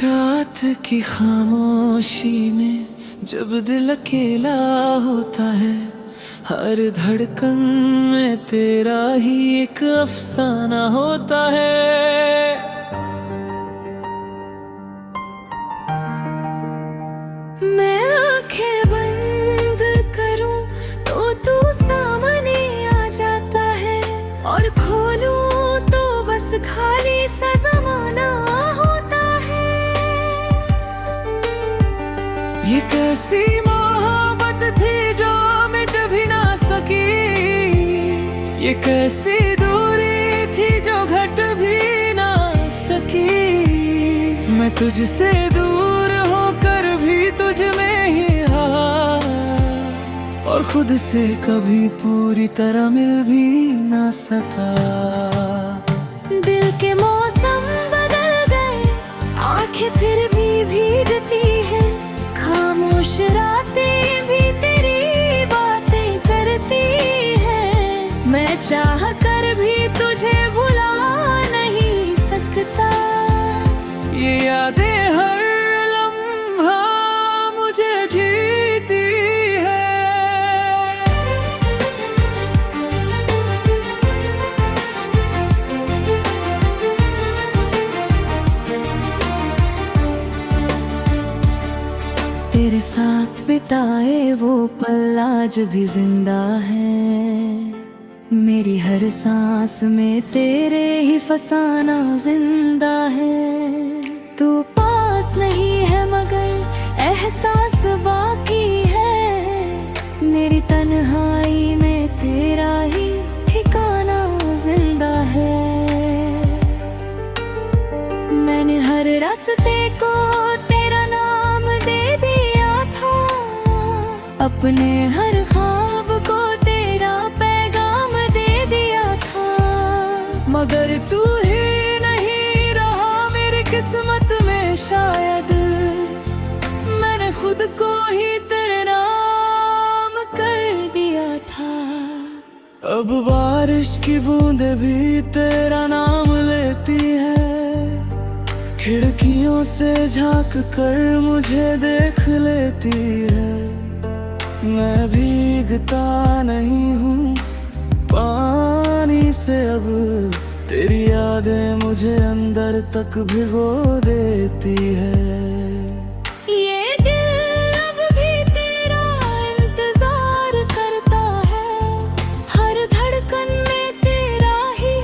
रात की खामोशी में जब दिल अकेला होता है, हर धड़कन में तेरा ही एक अफसाना होता है। मैं आंखें बंद करूं तो तू सामने आ जाता है, और खोलूं तो बस खाली सा ज़माना होता है। ये कैसी मोहब्बत थी जो मिट भी ना सकी, ये कैसी दूरी थी जो घट भी ना सकी। मैं तुझसे दूर होकर भी तुझ में ही रहा, और खुद से कभी पूरी तरह मिल भी ना सका। दिल के मौसम बदल गए, आंखें फिर भी भीगती है, खामोश रातें भी तेरी बातें करती हैं। मैं चाह कर भी तुझे भुला नहीं सकता, ये यादें हर लम्हा मुझे जीती है। तेरे साथ बिताए वो पल आज भी जिंदा है, मेरी हर सांस में तेरे ही फसाना जिंदा है। तू पास नहीं है मगर एहसास बाकी है, मेरी तन्हाई में तेरा ही ठिकाना जिंदा है। मैंने हर रास्ते को तेरा नाम दे दिया था, अपने हर ख्वाब को तेरा पैगाम दे दिया था। मगर तू ही नहीं रहा मेरी किस्मत में, शायद मैंने खुद को ही तेरे नाम कर दिया था। अब बारिश की बूंदें भी तेरा नाम लेती है, खिड़कियों से झांक कर मुझे देख लेती है। मैं भीगता नहीं हूँ पानी से, अब तेरी यादें मुझे अंदर तक भिगो देती है। ये दिल अब भी तेरा इंतजार करता है, हर धड़कन में तेरा ही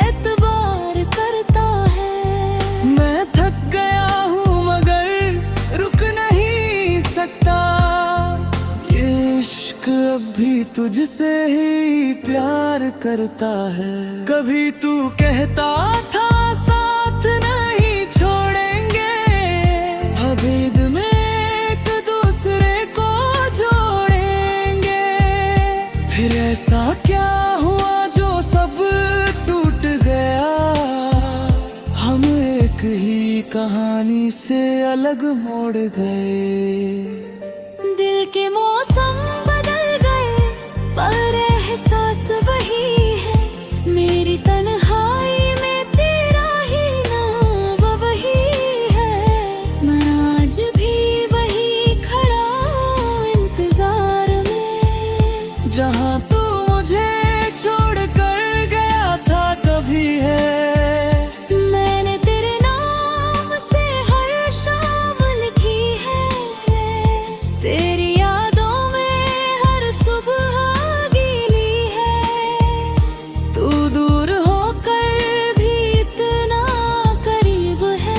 एतबार करता है। मैं थक गया हूँ मगर रुक नहीं सकता, ये इश्क अब भी तुझसे ही प्यार करता है। कभी तू कहता था साथ नहीं छोड़ेंगे, भविद में एक दूसरे को जोड़ेंगे। फिर ऐसा क्या हुआ जो सब टूट गया, हम एक ही कहानी से अलग मोड़ गए। दिल के मौसम बदल गए पर एहसास वही है, मेरी तन्हाई में तेरा ही नाम वही है। मैं आज भी वही खड़ा हूँ इंतजार में, जहाँ तू मुझे छोड़ कर गया था कभी है। मैंने तेरे नाम से हर शाम लिखी है, तेरी यादों में हर सुबह गीली है। तू दूर होकर भी इतना करीब है,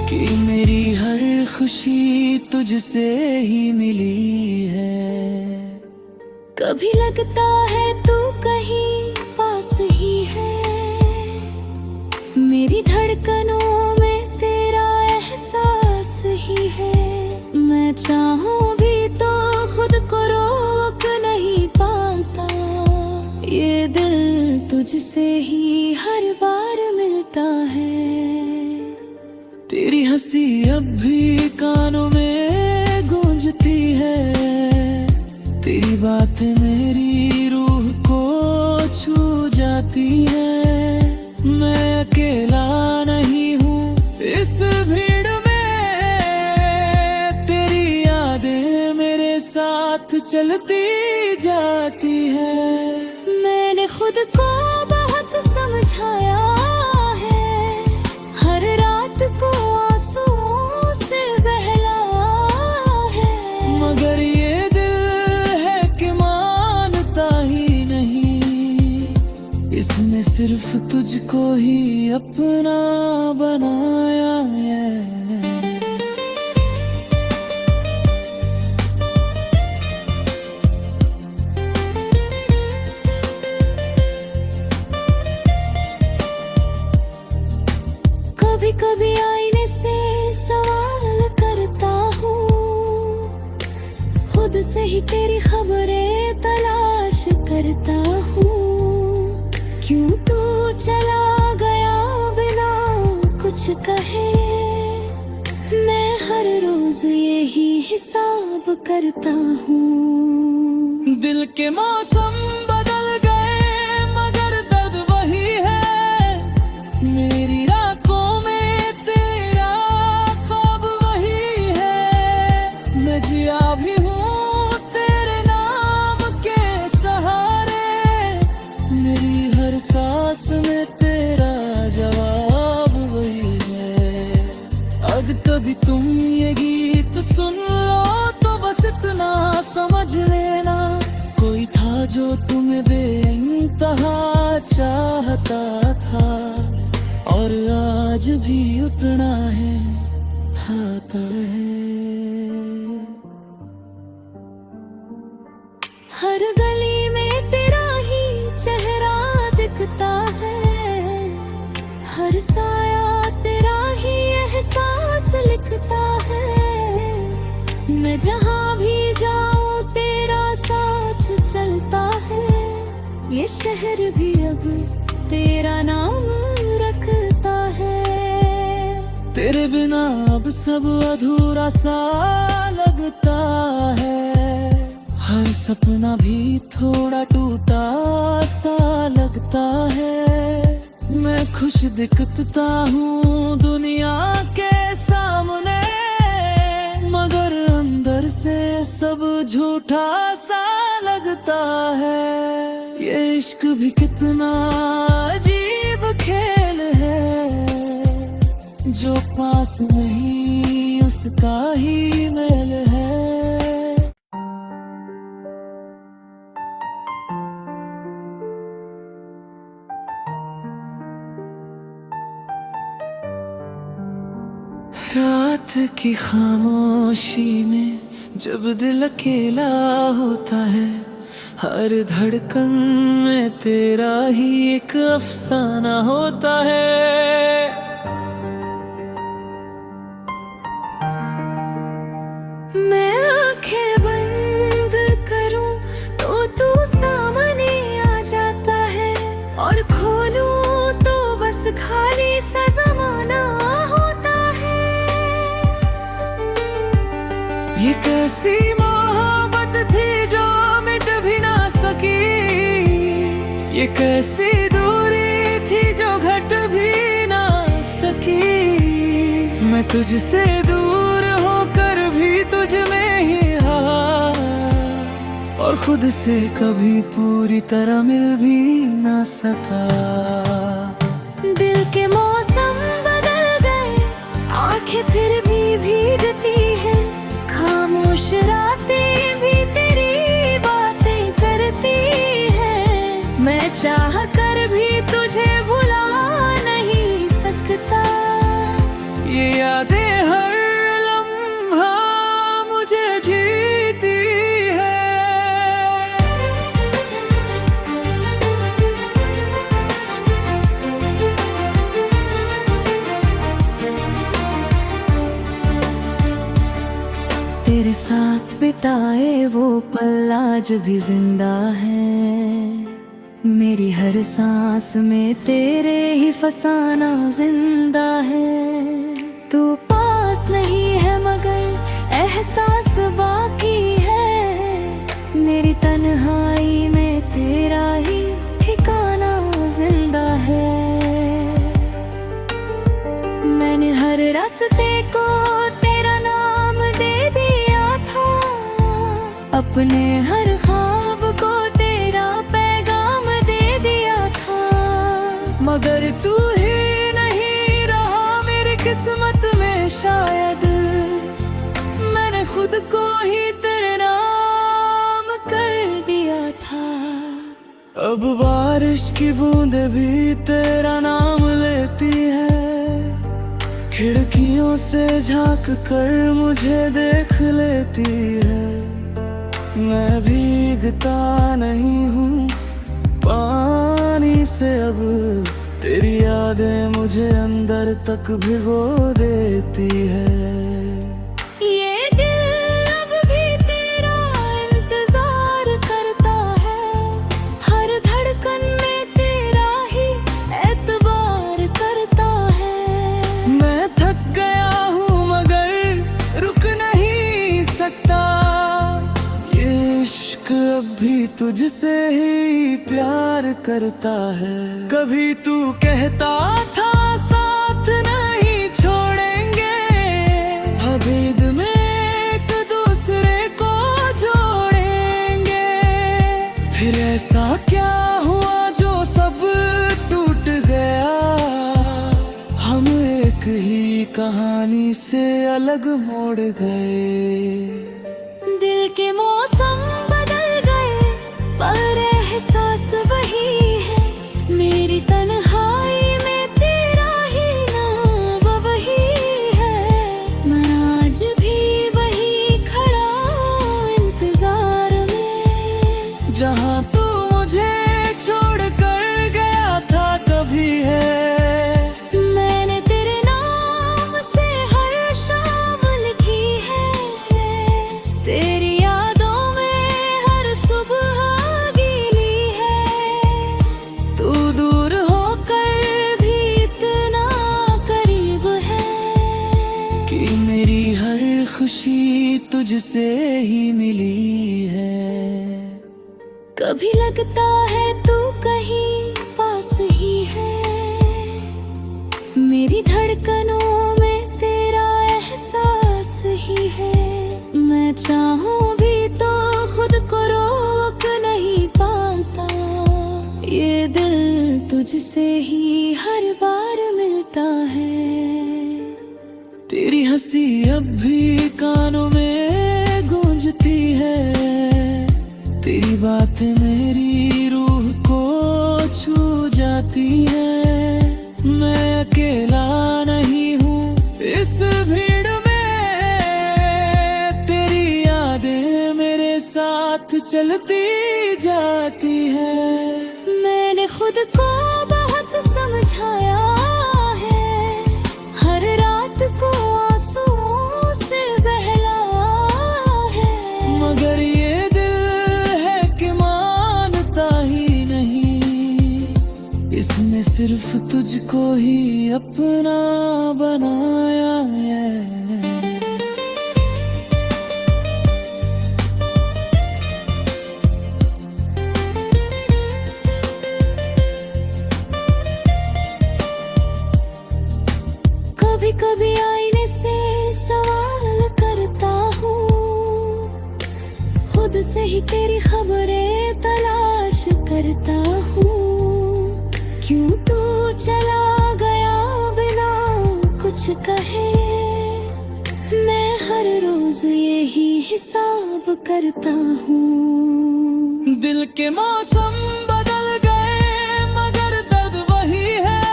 कि मेरी हर खुशी तुझसे ही मिली है। कभी लगता है तू कहीं पास ही है, मेरी धड़कनों में तेरा एहसास ही है। मैं चाहूं भी तो खुद को रोक नहीं पाता, ये दिल तुझसे ही हर बार मिलता है। तेरी हंसी अब भी कानों में गूंजती है, तेरी बातें मेरी रूह को छू जाती है। मैं अकेला नहीं हूँ इस भी साथ चलती जाती है। मैंने खुद को बहुत समझाया है, हर रात को आंसुओं से बहलाया है, मगर ये दिल है कि मानता ही नहीं, इसने सिर्फ तुझको ही अपना बनाया है। कभी कभी आईने से सवाल करता हूँ, खुद से ही तेरी खबरें तलाश करता हूँ। क्यों तू चला गया बिना कुछ कहे, मैं हर रोज यही हिसाब करता हूँ। दिल के मौसम बदल गए मगर दर्द वही है, मेरी रातों में तेरा ख्वाब वही है। मैं जिया भी हूँ तेरे नाम के सहारे, मेरी हर सांस में तेरा जवाब वही है। अब कभी तुम ये गीत सुन लो तो बस इतना समझ लेना, कोई था जो तुम्हें बेइंतहा चाहता था, और आज भी उतना है आता है। हर गली में तेरा ही चेहरा दिखता है, हर साया तेरा ही एहसास लिखता है। मैं जहाँ भी जाऊँ तेरा साथ चलता है, ये शहर भी अब तेरा नाम रखता है। तेरे बिना अब सब अधूरा सा लगता है, हर सपना भी थोड़ा टूटा सा लगता है। मैं खुश दिखता हूँ दुनिया के सामने, मगर अंदर से सब झूठा सा लगता है। ये इश्क भी कितना अजीब खेल है, जो पास नहीं उसका ही मेल है। रात की खामोशी में जब दिल अकेला होता है, हर धड़कन में तेरा ही एक अफसाना होता है। मैं आंखें बंद करूं तो तू सामने आ जाता है, और खोलूं तो बस खाली सा ज़माना होता है। ये कैसी मोहब्बत थी जो मिट भी ना सकी, ये कैसी दूरी थी जो घट भी ना सकी। मैं तुझसे दूर होकर भी तुझ में ही रहा, और खुद से कभी पूरी तरह मिल भी ना सका। दिल के मौसम बदल गए, आंखें फिर भी भीगती है, खामोश रातें भी तेरी बातें करती हैं। मैं चाह कर भी तुझे भुला नहीं सकता, ये यादें हर लम्हा मुझे जीती है। तेरे साथ बिताए वो पल आज भी जिंदा है, मेरी हर सांस में तेरे ही फसाना जिंदा है। तू पास नहीं है मगर एहसास बाकी है, मेरी तन्हाई में तेरा ही ठिकाना जिंदा है। मैंने हर रास्ते को तेरा नाम दे दिया था, अब अपने हर ख्वाब को तेरा पैगाम दे दिया था। मगर तू ही नहीं रहा मेरी किस्मत में, शायद मैंने खुद को ही तेरे नाम कर दिया था। अब बारिश की बूंदें भी तेरा नाम लेती है, खिड़कियों से झांक कर मुझे देख लेती है। मैं भीगता नहीं हूँ पानी से, अब तेरी यादें मुझे अंदर तक भिगो देती है। ये दिल अब भी तेरा इंतजार करता है, हर धड़कन में तेरा ही एतबार करता है। मैं थक गया हूँ मगर रुक नहीं सकता, ये इश्क अब भी तुझसे ही प्यार करता है। कभी तू कहता था साथ नहीं छोड़ेंगे, हबीब में एक दूसरे को जोड़ेंगे। फिर ऐसा क्या हुआ जो सब टूट गया, हम एक ही कहानी से अलग मोड़ गए। दिल के मौसम बदल गए पर एहसास वही है, मेरी तन्हाई में तेरा ही नाम वही है। मैं आज भी वही खड़ा इंतजार में, जहाँ तू मुझे छोड़ कर गया था कभी है। मैंने तेरे नाम से हर शाम लिखी है, तेरी यादों में हर सुबह गीली है। तू दूर होकर भी इतना करीब है कि मेरी हर खुशी तुझसे ही मिली है। कभी लगता है तू कहीं पास ही है, मेरी धड़कनों में तेरा एहसास ही है। मैं चाहूँ भी तो खुद को रोक नहीं पाता, ये दिल तुझसे ही हर बार मिलता है। तेरी हंसी अब भी कानों में गूंजती है, तेरी बातें मेरी रूह को छू जाती है। मैं अकेला नहीं हूँ इस भीड़ में, तेरी यादें मेरे साथ चलती जाती है। मैंने खुद को बहुत समझाया है, हर रात को आंसुओं से बहलाया है। मगर ये दिल है कि मानता ही नहीं, इसने सिर्फ तुझको ही अपना बनाया है। कभी कभी आईने से सवाल करता हूँ, खुद से ही तेरी खबरें तलाश करता हूँ। क्यों तू चला गया बिना कुछ कहे, मैं हर रोज यही हिसाब करता हूँ। दिल के मौसम बदल गए मगर दर्द वही है,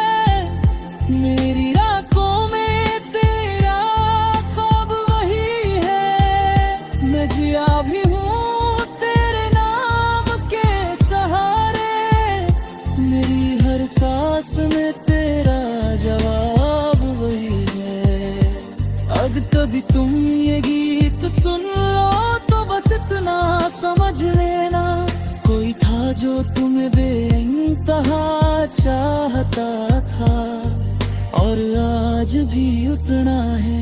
मेरी रातों में तेरा ख्वाब वही है। मैं जिया भी हूँ तेरे नाम के सहारे, मेरी हर सांस में तेरा जवाब वही है। अब कभी तुम ये गीत सुन लो तो बस इतना समझ लेना, कोई था जो तुम्हें बेइंतहा चाहता था, और आज भी उतना है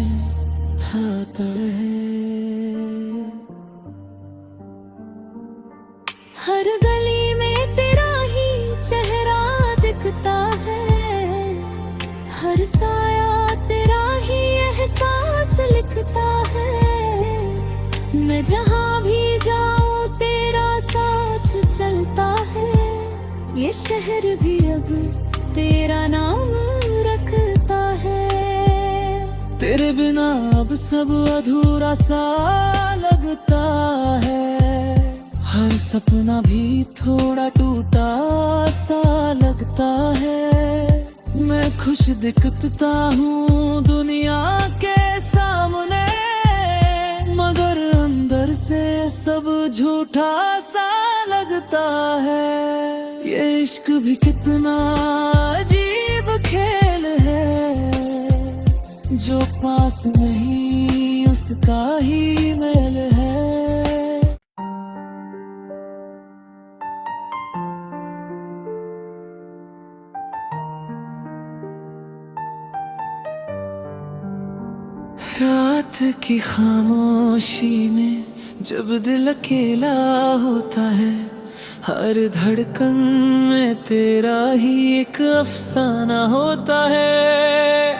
खाता है। हर गली में तेरा ही चेहरा दिखता है, हर साया तेरा ही एहसास लिखता है। मैं जहाँ भी जाऊँ चलता है, ये शहर भी अब तेरा नाम रखता है। तेरे बिना अब सब अधूरा सा लगता है, हर सपना भी थोड़ा टूटा सा लगता है। मैं खुश दिखता हूँ दुनिया के सामने, मगर अंदर से सब झूठा सा लगता है। ये इश्क भी कितना अजीब खेल है, जो पास नहीं उसका ही मेल है। रात की खामोशी में जब दिल अकेला होता है, हर धड़कन में तेरा ही एक अफसाना होता है।